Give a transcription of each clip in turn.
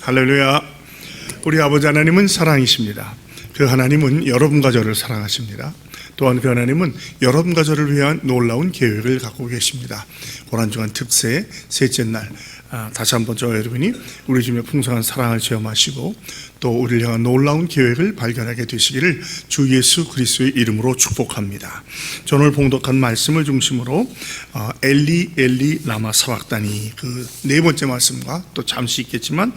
할렐루야. 우리 아버지 하나님은 사랑이십니다. 그 하나님은 여러분과 저를 사랑하십니다. 또한 그 하나님은 여러분과 저를 위한 놀라운 계획을 갖고 계십니다. 고난주간 특세 셋째 날, 다시 한번 저 여러분이 우리 주님의 풍성한 사랑을 체험하시고 또 우리를 향한 놀라운 계획을 발견하게 되시기를 주 예수 그리스도의 이름으로 축복합니다. 오늘 봉독한 말씀을 중심으로 엘리 엘리 라마 사박다니 그 네 번째 말씀과 또 잠시 있겠지만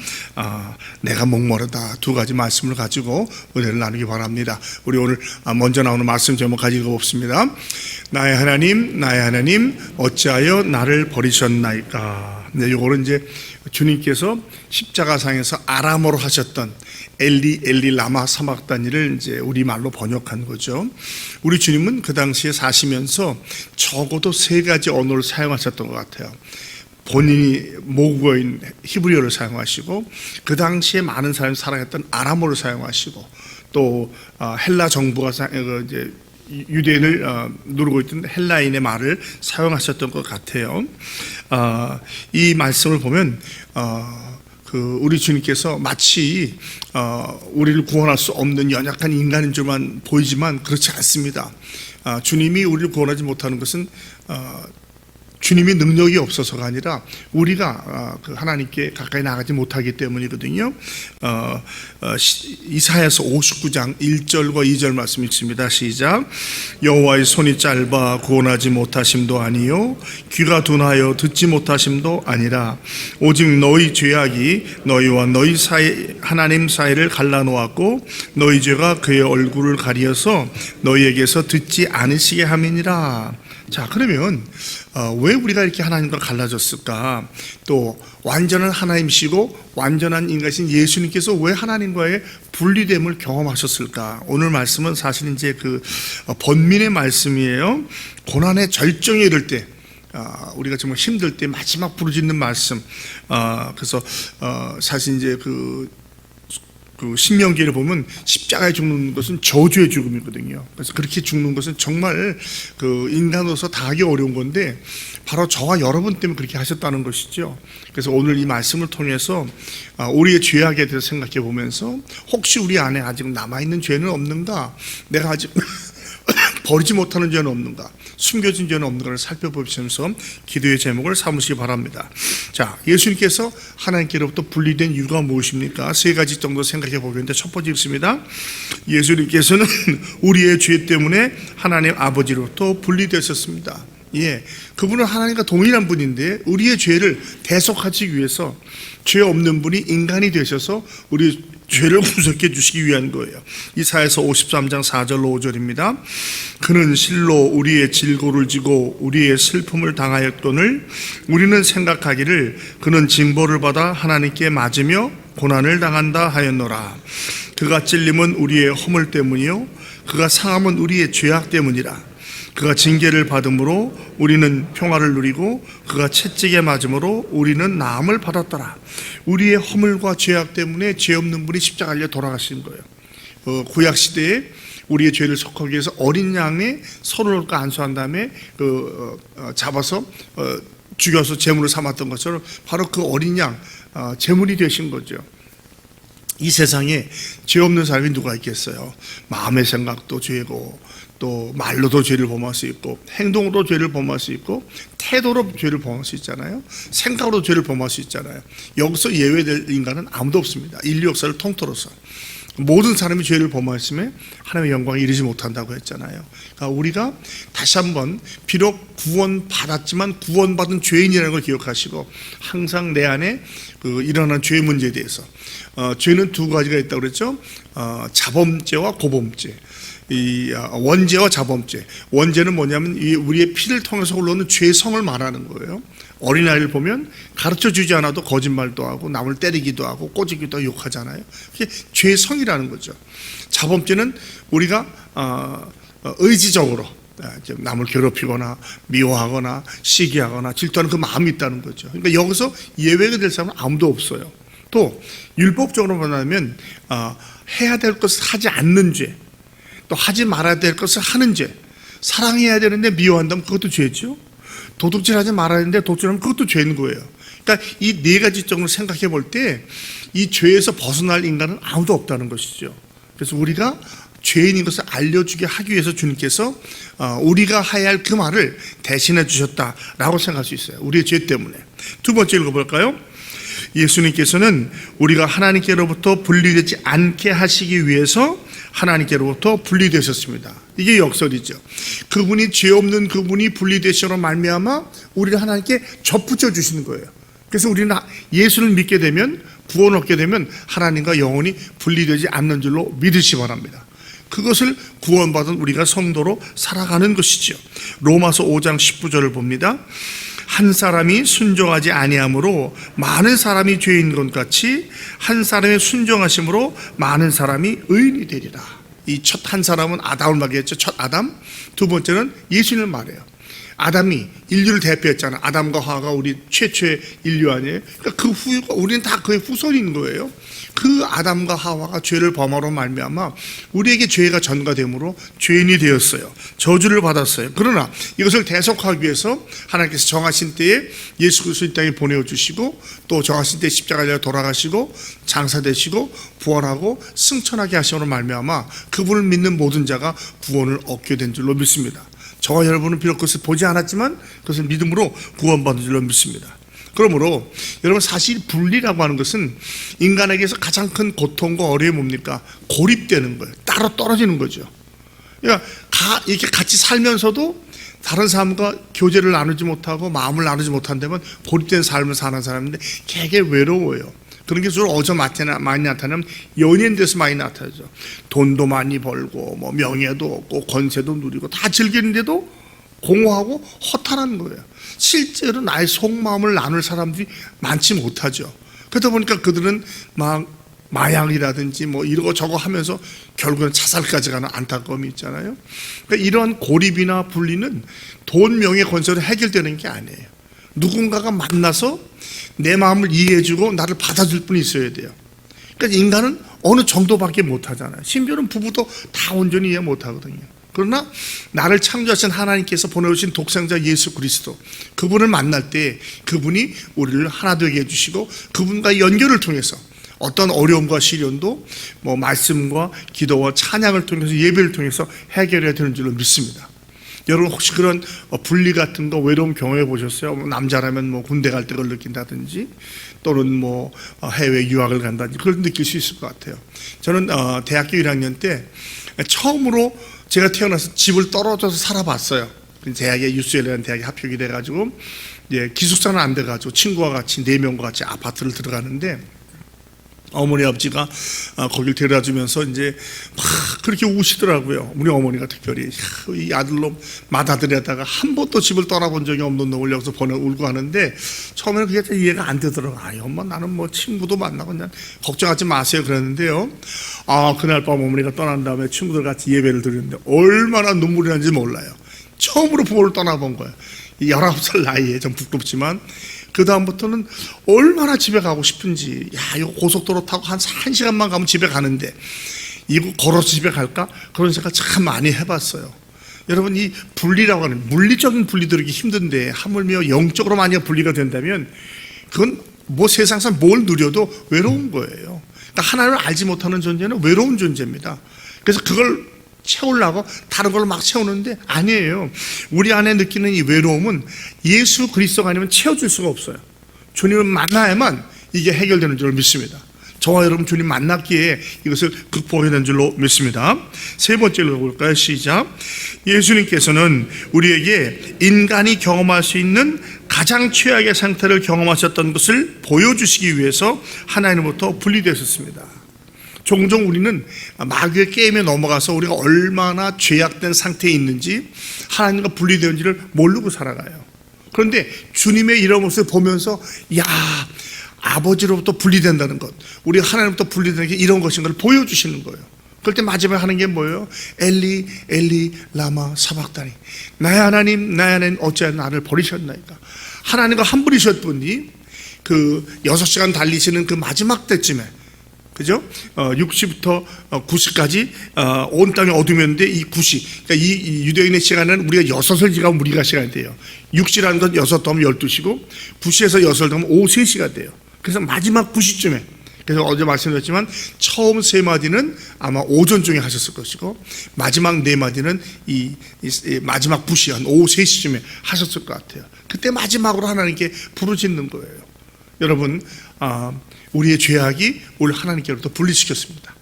내가 목마르다 두 가지 말씀을 가지고 은혜를 나누기 바랍니다. 우리 오늘 먼저 나오는 말씀 제목 가지고 봅습니다. 나의 하나님 어찌하여 나를 버리셨나이까. 네, 요거는 이제 주님께서 십자가상에서 아람어로 하셨던 엘리 엘리 라마 사박다니를 이제 우리말로 번역한 거죠. 우리 주님은 그 당시에 사시면서 적어도 세 가지 언어를 사용하셨던 것 같아요. 본인이 모국어인 히브리어를 사용하시고 그 당시에 많은 사람이 사랑했던 아람어를 사용하시고 또 헬라 정부가 이제 유대인을 누르고 있던 헬라인의 말을 사용하셨던 것 같아요. 이 말씀을 보면 우리 주님께서 마치 우리를 구원할 수 없는 연약한 인간인 줄만 보이지만 그렇지 않습니다. 주님이 우리를 구원하지 못하는 것은 주님의 능력이 없어서가 아니라 우리가 하나님께 가까이 나가지 못하기 때문이거든요. 이사야서 59장 1절과 2절 말씀 읽습니다. 시작. 여호와의 손이 짧아 구원하지 못하심도 아니요 귀가 둔하여 듣지 못하심도 아니라 오직 너희 죄악이 너희와 너희 사이 하나님 사이를 갈라놓았고 너희 죄가 그의 얼굴을 가리어서 너희에게서 듣지 않으시게 함이니라. 자, 그러면 왜 우리가 이렇게 하나님과 갈라졌을까? 또 완전한 하나님이시고 완전한 인간이신 예수님께서 왜 하나님과의 분리됨을 경험하셨을까? 오늘 말씀은 사실 이제 그 번민의 말씀이에요. 고난의 절정에 이를 때 우리가 정말 힘들 때 마지막 부르짖는 말씀. 그래서 사실 이제 그 신명기를 보면 십자가에 죽는 것은 저주의 죽음이거든요. 그래서 그렇게 죽는 것은 정말 인간으로서 다 하기 어려운 건데 바로 저와 여러분 때문에 그렇게 하셨다는 것이죠. 그래서 오늘 이 말씀을 통해서 우리의 죄악에 대해서 생각해 보면서 혹시 우리 안에 아직 남아있는 죄는 없는가? 내가 아직 버리지 못하는 죄는 없는가? 숨겨진 죄는 없는가를 살펴보시면서 기도의 제목을 삼으시기 바랍니다. 자, 예수님께서 하나님께로부터 분리된 이유가 무엇입니까? 세 가지 정도 생각해 보겠는데 첫 번째 있습니다. 예수님께서는 우리의 죄 때문에 하나님 아버지로부터 분리되셨습니다. 예, 그분은 하나님과 동일한 분인데 우리의 죄를 대속하시기 위해서 죄 없는 분이 인간이 되셔서 우리 죄를 구속해 주시기 위한 거예요. 이사야서 53장 4절로 5절입니다. 그는 실로 우리의 질고를 지고 우리의 슬픔을 당하였거늘 우리는 생각하기를 그는 징벌을 받아 하나님께 맞으며 고난을 당한다 하였노라. 그가 찔림은 우리의 허물 때문이요 그가 상함은 우리의 죄악 때문이라. 그가 징계를 받음으로 우리는 평화를 누리고 그가 채찍에 맞음으로 우리는 나음을 받았더라. 우리의 허물과 죄악 때문에 죄 없는 분이 십자가에 돌아가신 거예요. 구약 시대에 우리의 죄를 속하기 위해서 어린 양의 손을 얹고 안수한 다음에 잡아서 죽여서 제물을 삼았던 것처럼 바로 그 어린 양 제물이 되신 거죠. 이 세상에 죄 없는 사람이 누가 있겠어요? 마음의 생각도 죄고 또 말로도 죄를 범할 수 있고 행동으로 죄를 범할 수 있고 태도로 죄를 범할 수 있잖아요. 생각으로 죄를 범할 수 있잖아요. 여기서 예외될 인간은 아무도 없습니다. 인류 역사를 통틀어서 모든 사람이 죄를 범하였음에 하나님의 영광에 이르지 못한다고 했잖아요. 그러니까 우리가 다시 한번 비록 구원받았지만 구원받은 죄인이라는 걸 기억하시고 항상 내 안에 일어난 죄 문제에 대해서 죄는 두 가지가 있다고 그랬죠. 자범죄와 고범죄. 이 원죄와 자범죄. 원죄는 뭐냐면 우리의 피를 통해서 흘러오는 죄성을 말하는 거예요. 어린아이를 보면 가르쳐 주지 않아도 거짓말도 하고 남을 때리기도 하고 꼬집기도 하고 욕하잖아요. 그게 죄성이라는 거죠. 자범죄는 우리가 의지적으로 남을 괴롭히거나 미워하거나 시기하거나 질투하는 그 마음이 있다는 거죠. 그러니까 여기서 예외가 될 사람은 아무도 없어요. 또 율법적으로 말하면 해야 될 것을 하지 않는 죄, 또 하지 말아야 될 것을 하는 죄. 사랑해야 되는데 미워한다면 그것도 죄죠. 도둑질하지 말아야 되는데 도둑질하면 그것도 죄인 거예요. 그러니까 이 네 가지 점을 생각해 볼 때 이 죄에서 벗어날 인간은 아무도 없다는 것이죠. 그래서 우리가 죄인인 것을 알려주게 하기 위해서 주님께서 우리가 해야 할 그 말을 대신해 주셨다라고 생각할 수 있어요. 우리의 죄 때문에. 두 번째 읽어볼까요? 예수님께서는 우리가 하나님께로부터 분리되지 않게 하시기 위해서 하나님께로부터 분리되셨습니다. 이게 역설이죠. 그분이 죄 없는 그분이 분리되시로 말미암아 우리를 하나님께 접붙여 주시는 거예요. 그래서 우리는 예수를 믿게 되면, 구원 얻게 되면 하나님과 영원히 분리되지 않는 줄로 믿으시 바랍니다. 그것을 구원받은 우리가 성도로 살아가는 것이죠. 로마서 5장 19절을 봅니다. 한 사람이 순종하지 아니함으로 많은 사람이 죄인 것 같이 한 사람의 순종하심으로 많은 사람이 의인이 되리라. 이 첫 한 사람은 아담을 말했죠. 첫 아담. 두 번째는 예수님을 말해요. 아담이 인류를 대표했잖아. 아담과 하와가 우리 최초의 인류 아니에요? 그러니까 그 후가 우리는 다 그의 후손인 거예요. 그 아담과 하와가 죄를 범하로 말미암아 우리에게 죄가 전가됨으로 죄인이 되었어요. 저주를 받았어요. 그러나 이것을 대속하기 위해서 하나님께서 정하신 때에 예수 그리스도 이 땅에 보내주시고 또 정하신 때에 십자가에 돌아가시고 장사되시고 부활하고 승천하게 하심으로 말미암아 그분을 믿는 모든 자가 구원을 얻게 된 줄로 믿습니다. 저와 여러분은 비록 그것을 보지 않았지만 그것을 믿음으로 구원받은 줄로 믿습니다. 그러므로 여러분 사실 분리라고 하는 것은 인간에게서 가장 큰 고통과 어려움이 뭡니까? 고립되는 거예요. 따로 떨어지는 거죠. 그러니까 이렇게 같이 살면서도 다른 사람과 교제를 나누지 못하고 마음을 나누지 못한다면 고립된 삶을 사는 사람인데 되게 외로워요. 그런 게 주로 어디서 많이 나타나면 연예인들에서 많이 나타나죠. 돈도 많이 벌고 뭐 명예도 없고 권세도 누리고 다 즐기는데도 공허하고 허탈한 거예요. 실제로 나의 속마음을 나눌 사람들이 많지 못하죠. 그러다 보니까 그들은 막 마약이라든지 뭐 이러고 저거 하면서 결국은 자살까지 가는 안타까움이 있잖아요. 그러니까 이러한 고립이나 분리는 돈, 명예, 권세로 해결되는 게 아니에요. 누군가가 만나서 내 마음을 이해해주고 나를 받아줄 분이 있어야 돼요. 그러니까 인간은 어느 정도밖에 못하잖아요. 심지어는 부부도 다 온전히 이해 못하거든요. 그러나 나를 창조하신 하나님께서 보내오신 독생자 예수 그리스도, 그분을 만날 때 그분이 우리를 하나 되게 해주시고 그분과의 연결을 통해서 어떤 어려움과 시련도 뭐 말씀과 기도와 찬양을 통해서 예배를 통해서 해결해야 되는 줄로 믿습니다. 여러분 혹시 그런 분리 같은 거 외로움 경험해 보셨어요? 남자라면 뭐 군대 갈 때 그걸 느낀다든지 또는 뭐 해외 유학을 간다든지 그걸 느낄 수 있을 것 같아요. 저는 대학교 1학년 때 처음으로 제가 태어나서 집을 떨어져서 살아봤어요. 대학에 UCLA라는 대학에 합격이 돼가지고 이제 기숙사는 안 돼가지고 친구와 같이 4명과 같이 아파트를 들어가는데 어머니 아버지가 거길 데려다주면서 이제 막 그렇게 우시더라고요. 우리 어머니가 특별히 이 아들로 맏아들에다가 한 번도 집을 떠나본 적이 없는 놈을 여기서 울고 하는데 처음에는 그게 잘 이해가 안 되더라고요. 아이 엄마 나는 뭐 친구도 만나고 그냥 걱정하지 마세요 그랬는데요. 그날 밤 어머니가 떠난 다음에 친구들 같이 예배를 드리는데 얼마나 눈물이 나는지 몰라요. 처음으로 부모를 떠나본 거예요. 19살 나이에 좀 부끄럽지만 그 다음부터는 얼마나 집에 가고 싶은지, 이거 고속도로 타고 한 1시간만 가면 집에 가는데 이거 걸어서 집에 갈까? 그런 생각 참 많이 해봤어요. 여러분 이 분리라고 하는 물리적인 분리들이 힘든데 하물며 영적으로 만약 분리가 된다면 그건 뭐 세상에서 뭘 누려도 외로운 거예요. 그러니까 하나님을 알지 못하는 존재는 외로운 존재입니다. 그래서 그걸 채우려고 다른 걸로 막 채우는데 아니에요. 우리 안에 느끼는 이 외로움은 예수 그리스도가 아니면 채워줄 수가 없어요. 주님을 만나야만 이게 해결되는 줄 믿습니다. 저와 여러분 주님 만났기에 이것을 극복해야 되는 줄로 믿습니다. 세 번째로 볼까요? 시작. 예수님께서는 우리에게 인간이 경험할 수 있는 가장 최악의 상태를 경험하셨던 것을 보여주시기 위해서 하나님으로부터 분리되셨습니다. 종종 우리는 마귀의 게임에 넘어가서 우리가 얼마나 죄악된 상태에 있는지 하나님과 분리되는지를 모르고 살아가요. 그런데 주님의 이런 모습을 보면서 아버지로부터 분리된다는 것, 우리 하나님부터 분리되는 게 이런 것인 걸 보여주시는 거예요. 그럴 때 마지막에 하는 게 뭐예요? 엘리 엘리 라마 사박다니, 나의 하나님 어찌하여 나를 버리셨나이까. 하나님과 한 분이셨더니 그 6시간 달리시는 그 마지막 때쯤에, 그죠? 6시부터 9시까지 온 땅이 어둠이었는데 이 9시, 그러니까 이 유대인의 시간은 우리가 6을 지가면 우리가 시간이 돼요. 6시라는 건 6 더하면 12시고 9시에서 6을 더하면 오후 3시가 돼요. 그래서 마지막 9시쯤에 그래서 어제 말씀드렸지만 처음 세 마디는 아마 오전 중에 하셨을 것이고 마지막 네 마디는 이 마지막 부시 한 오후 3시쯤에 하셨을 것 같아요. 그때 마지막으로 하나님께 부르짖는 거예요. 여러분, 우리의 죄악이 우리 하나님께로부터 분리시켰습니다.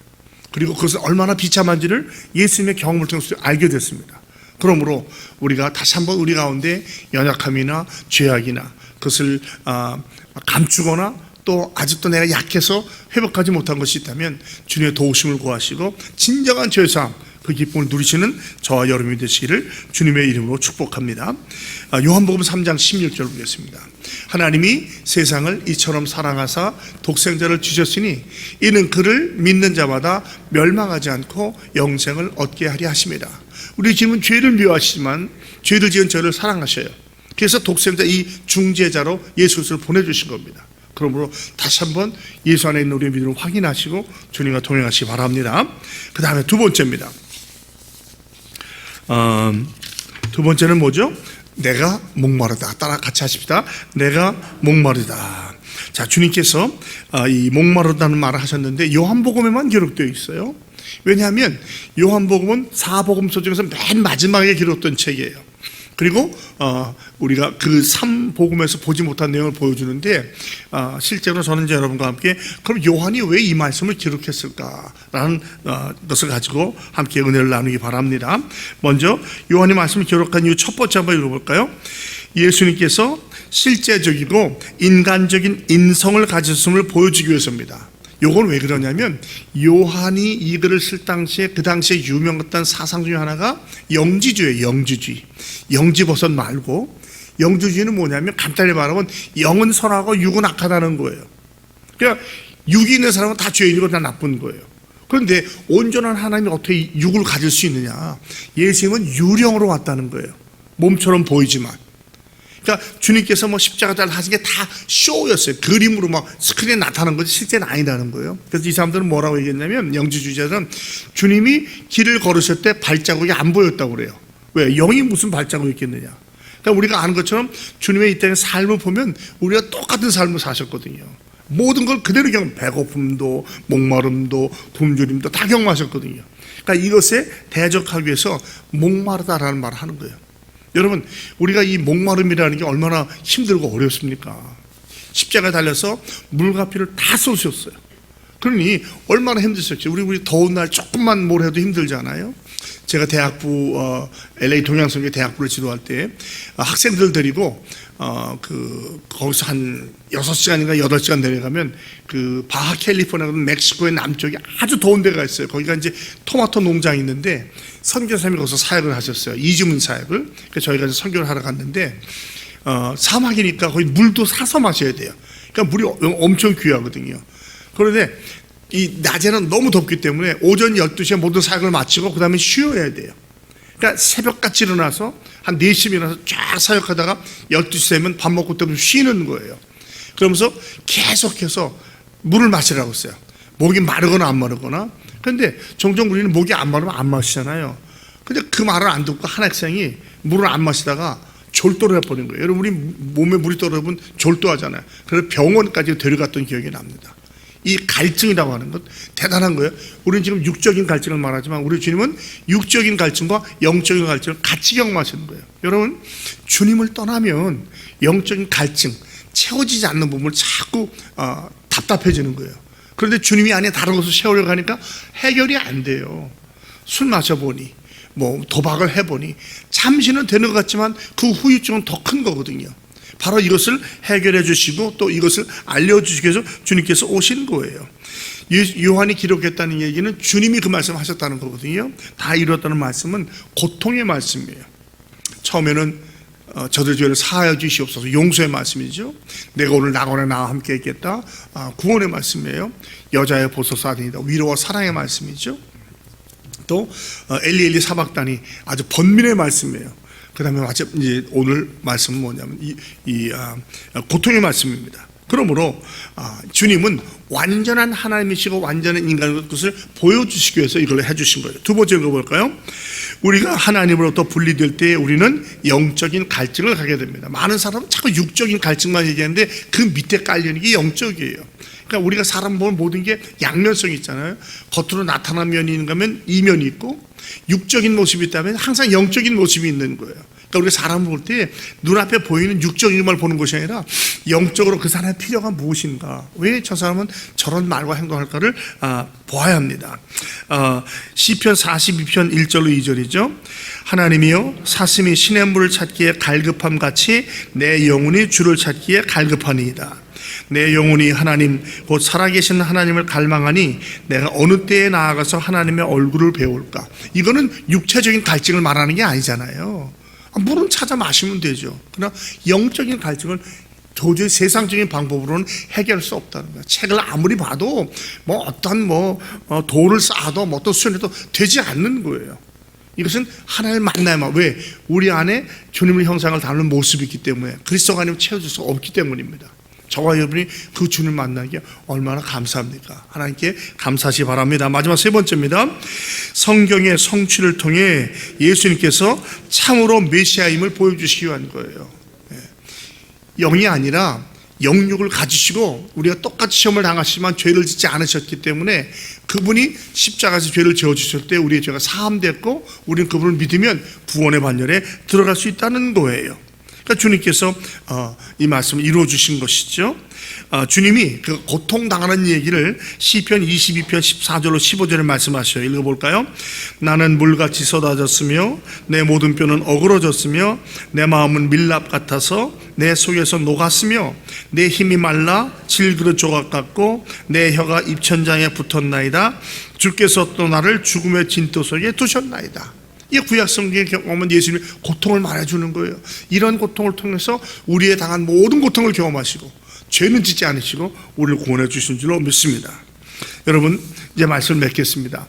그리고 그것을 얼마나 비참한지를 예수님의 경험을 통해서 알게 됐습니다. 그러므로 우리가 다시 한번 우리 가운데 연약함이나 죄악이나 그것을 감추거나 또 아직도 내가 약해서 회복하지 못한 것이 있다면 주님의 도우심을 구하시고 진정한 죄사함, 그 기쁨을 누리시는 저와 여러분이 되시기를 주님의 이름으로 축복합니다. 요한복음 3장 16절 보겠습니다. 하나님이 세상을 이처럼 사랑하사 독생자를 주셨으니 이는 그를 믿는 자마다 멸망하지 않고 영생을 얻게 하려 하심이라. 우리 주님은 죄를 미워하시지만 죄를 지은 저를 사랑하셔요. 그래서 독생자 이 중재자로 예수 그리스도를 보내주신 겁니다. 그러므로 다시 한번 예수 안에 있는 우리의 믿음을 확인하시고 주님과 동행하시기 바랍니다. 그 다음에 두 번째입니다. 두 번째는 뭐죠? 내가 목마르다. 따라 같이 하십시다. 내가 목마르다. 자, 주님께서 이 목마르다는 말을 하셨는데 요한복음에만 기록되어 있어요. 왜냐하면 요한복음은 사복음서 중에서 맨 마지막에 기록된 책이에요. 그리고 우리가 그 3복음에서 보지 못한 내용을 보여주는데 실제로 저는 이제 여러분과 함께 그럼 요한이 왜 이 말씀을 기록했을까라는 것을 가지고 함께 은혜를 나누기 바랍니다. 먼저 요한이 말씀을 기록한 이유 첫 번째 한번 읽어볼까요? 예수님께서 실제적이고 인간적인 인성을 가졌음을 보여주기 위해서입니다. 요건 왜 그러냐면 요한이 이 글을 쓸 당시에 그 당시에 유명했던 사상 중에 하나가 영지주예요. 영지주의. 영지버섯 말고 영지주의는 뭐냐면 간단히 말하면 영은 선하고 육은 악하다는 거예요. 그러니까 육이 있는 사람은 다 죄인이고 다 나쁜 거예요. 그런데 온전한 하나님이 어떻게 육을 가질 수 있느냐? 예수님은 유령으로 왔다는 거예요. 몸처럼 보이지만. 그러니까 주님께서 뭐 십자가 잘 하신 게 다 쇼였어요. 그림으로 막 스크린에 나타나는 것이 실제는 아니라는 거예요. 그래서 이 사람들은 뭐라고 얘기했냐면 영지주의자들은 주님이 길을 걸으실 때 발자국이 안 보였다고 그래요. 왜? 영이 무슨 발자국이 있겠느냐. 그러니까 우리가 아는 것처럼 주님의 이 땅의 삶을 보면 우리가 똑같은 삶을 사셨거든요. 모든 걸 그대로 경험, 배고픔도 목마름도 굶주림도 다 경험하셨거든요. 그러니까 이것에 대적하기 위해서 목마르다라는 말을 하는 거예요. 여러분, 우리가 이 목마름이라는 게 얼마나 힘들고 어렵습니까? 십자가에 달려서 물과 피를 다 쏟으셨어요. 그러니 얼마나 힘드셨죠. 우리 더운 날 조금만 뭘 해도 힘들잖아요. 제가 대학부 LA 동양성교 대학부를 지도할 때 학생들 데리고 거기서 한 6시간인가 8시간 내려가면 그 바하 캘리포니아는 멕시코의 남쪽에 아주 더운 데가 있어요. 거기가 이제 토마토 농장이 있는데 선교사님이 거기서 사역을 하셨어요. 이주문 사역을. 그래서 저희가 선교를 하러 갔는데 사막이니까 거기 물도 사서 마셔야 돼요. 그러니까 물이 엄청 귀하거든요. 그런데 이 낮에는 너무 덥기 때문에 오전 12시에 모든 사역을 마치고 그 다음에 쉬어야 돼요. 그러니까 새벽같이 일어나서 한 4시에 일어나서 쫙 사역하다가 12시 되면 밥 먹고 또 쉬는 거예요. 그러면서 계속해서 물을 마시라고 했어요. 목이 마르거나 안 마르거나. 그런데 종종 우리는 목이 안 마르면 안 마시잖아요. 근데 그 말을 안 듣고 한 학생이 물을 안 마시다가 졸도를 해버린 거예요. 여러분, 우리 몸에 물이 떨어지면 졸도하잖아요. 그래서 병원까지 데려갔던 기억이 납니다. 이 갈증이라고 하는 것 대단한 거예요. 우리는 지금 육적인 갈증을 말하지만 우리 주님은 육적인 갈증과 영적인 갈증을 같이 경험하시는 거예요. 여러분, 주님을 떠나면 영적인 갈증, 채워지지 않는 부분을 자꾸 답답해지는 거예요. 그런데 주님이 안에 다른 것을 채우려고 하니까 해결이 안 돼요. 술 마셔보니 뭐 도박을 해보니 잠시는 되는 것 같지만 그 후유증은 더 큰 거거든요. 바로 이것을 해결해 주시고 또 이것을 알려주시기 위해서 주님께서 오신 거예요. 요한이 기록했다는 얘기는 주님이 그 말씀을 하셨다는 거거든요. 다 이뤘다는 말씀은 고통의 말씀이에요. 처음에는 저들의 죄를 사하여 주시옵소서, 용서의 말씀이죠. 내가 오늘 낙원에 나와 함께 있겠다, 구원의 말씀이에요. 여자의 보소서 아들이다, 위로와 사랑의 말씀이죠. 또 엘리 엘리 사박다니, 아주 번민의 말씀이에요. 그 다음에 이제 오늘 말씀은 뭐냐면 고통의 말씀입니다. 그러므로 주님은 완전한 하나님이시고 완전한 인간의 것을 보여주시기 위해서 이걸 해주신 거예요. 두 번째 읽어볼까요? 우리가 하나님으로부터 분리될 때 우리는 영적인 갈증을 가게 됩니다. 많은 사람은 자꾸 육적인 갈증만 얘기하는데 그 밑에 깔려있는 게 영적이에요. 그러니까 그러니까 우리가 사람 보면 모든 게 양면성이 있잖아요. 겉으로 나타난 면이 있는가 하면 이면이 있고, 육적인 모습이 있다면 항상 영적인 모습이 있는 거예요. 그러니까 우리가 사람을 볼 때 눈앞에 보이는 육적인 것만 보는 것이 아니라 영적으로 그 사람의 필요가 무엇인가, 왜 저 사람은 저런 말과 행동할까를 보아야 합니다. 시편 42편 1절로 2절이죠. 하나님이여, 사슴이 시냇물을 찾기에 갈급함 같이 내 영혼이 주를 찾기에 갈급하니이다. 내 영혼이 하나님 곧 살아계신 하나님을 갈망하니 내가 어느 때에 나아가서 하나님의 얼굴을 배울까. 이거는 육체적인 갈증을 말하는 게 아니잖아요. 물은 찾아 마시면 되죠. 그러나 영적인 갈증은 도저히 세상적인 방법으로는 해결할 수 없다는 거예요. 책을 아무리 봐도 어떤 돌을 쌓아도 어떤 수련해도 되지 않는 거예요. 이것은 하나님을 만나야만. 왜? 우리 안에 주님의 형상을 담는 모습이 있기 때문에, 그리스도가 아니면 채워줄 수 없기 때문입니다. 저와 여러분이 그 주님을 만나기에 얼마나 감사합니까? 하나님께 감사하시 바랍니다. 마지막 세 번째입니다. 성경의 성취를 통해 예수님께서 참으로 메시아임을 보여주시기 위한 거예요. 영이 아니라 영육을 가지시고 우리가 똑같이 시험을 당하시지만 죄를 짓지 않으셨기 때문에 그분이 십자가에서 죄를 지어주실 때 우리의 죄가 사함됐고, 우리는 그분을 믿으면 구원의 반열에 들어갈 수 있다는 거예요. 그러니까 주님께서 이 말씀을 이루어 주신 것이죠. 주님이 그 고통당하는 얘기를 시편 22편 14절로 15절에 말씀하셔요. 읽어볼까요? 나는 물같이 쏟아졌으며 내 모든 뼈는 어그러졌으며 내 마음은 밀랍 같아서 내 속에서 녹았으며 내 힘이 말라 질그릇 조각 같고 내 혀가 입천장에 붙었나이다. 주께서 또 나를 죽음의 진토 속에 두셨나이다. 이 구약성경에 경험한 예수님이 고통을 말해주는 거예요. 이런 고통을 통해서 우리의 당한 모든 고통을 경험하시고 죄는 짓지 않으시고 우리를 구원해 주신 줄로 믿습니다. 여러분, 이제 말씀을 맺겠습니다.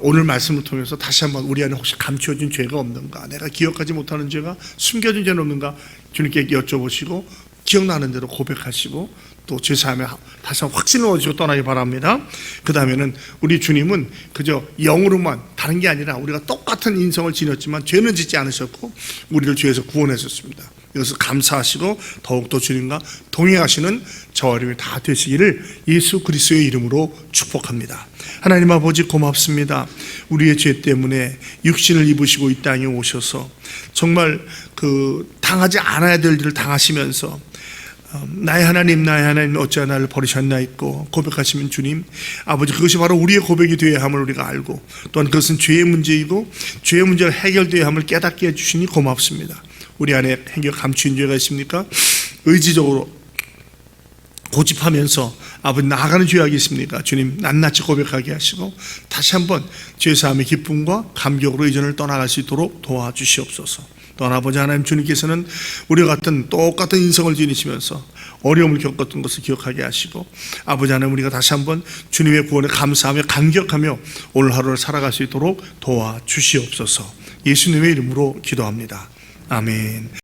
오늘 말씀을 통해서 다시 한번 우리 안에 혹시 감추어진 죄가 없는가, 내가 기억하지 못하는 죄가, 숨겨진 죄는 없는가 주님께 여쭤보시고 기억나는 대로 고백하시고 또 죄사함에 다시 한번 확신을 얻으시고 떠나기 바랍니다. 그 다음에는 우리 주님은 그저 영으로만, 다른 게 아니라 우리가 똑같은 인성을 지녔지만 죄는 짓지 않으셨고 우리를 죄에서 구원하셨습니다. 이것을 감사하시고 더욱더 주님과 동행하시는 저와 여러분이 다 되시기를 예수 그리스도의 이름으로 축복합니다. 하나님 아버지, 고맙습니다. 우리의 죄 때문에 육신을 입으시고 이 땅에 오셔서 정말 당하지 않아야 될 일을 당하시면서 나의 하나님 어찌 나를 버리셨나이고 고백하시면 주님 아버지, 그것이 바로 우리의 고백이 되어야 함을 우리가 알고, 또한 그것은 죄의 문제이고 죄의 문제가 해결되어야 함을 깨닫게 해주시니 고맙습니다. 우리 안에 행여 감추인 죄가 있습니까? 의지적으로 고집하면서 아버지 나아가는 죄악이 있습니까? 주님 낱낱이 고백하게 하시고 다시 한번 죄사함의 기쁨과 감격으로 이전을 떠나갈 수 있도록 도와주시옵소서. 또한 아버지 하나님, 주님께서는 우리와 같은 똑같은 인성을 지니시면서 어려움을 겪었던 것을 기억하게 하시고, 아버지 하나님, 우리가 다시 한번 주님의 구원에 감사하며 감격하며 오늘 하루를 살아갈 수 있도록 도와주시옵소서. 예수님의 이름으로 기도합니다. 아멘.